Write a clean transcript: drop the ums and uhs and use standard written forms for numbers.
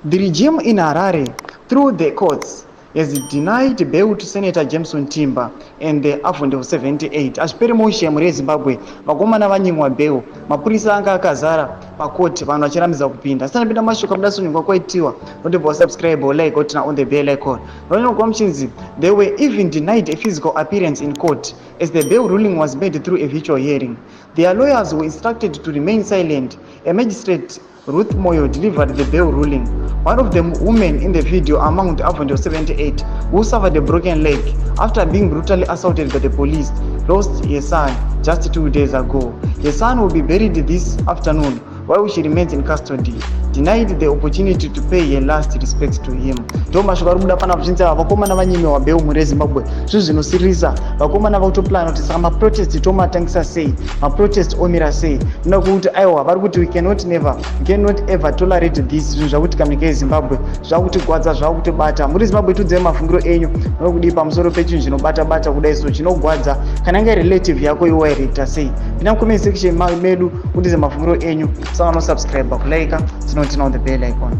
The regime in Harare, through the courts, has denied bail to Senator Jameson Timba and the Afundi of 78. Azviperi moshi muri yeZimbabwe vakomana vanyimwa bail, mapurisa anga akazara pakoti vanhu vachiramidza kupinda. Asina pinda mashoka mudasunungwa kwaitiwa notibva subscribe like or turn on the bell icon. Nononogwa muchinzi they were even denied a physical appearance in court as the bail ruling was made through a virtual hearing. Their lawyers were instructed to remain silent. A magistrate, Ruth Moyo, delivered the bail ruling. One of the women in the video among the Afundi of 78 who suffered a broken leg after being brutally assaulted by the police lost her son just 2 days ago. Her son will be buried this afternoon while she remains in custody, denied the opportunity to pay her last respects to him. Ndo mashoko ari kubuda pana kuchinza vakomana vanyimiwa bail muri yeZimbabwe. Zvinhu zvinosirisa vakomana vakutoplana kuti saka maprotest tomatangisa sei, maprotest omira sei. Ndoda kuti aiwa vari kuti we cannot ever tolerate this. Zvinhu zvakuitika munyika yeZimbabwe zvakutigwadza, zvakutibata. Muri Zimbabwe tudzei mafungiro enyu nokudii pamusoro pechinhu chinobata kudai so chinogwadza kana inge relative yako iwe waireita sei. Pinda mucomment section medu kutize mafungiro enyu. Saka no subscribe, kulike, turn on the bell icon.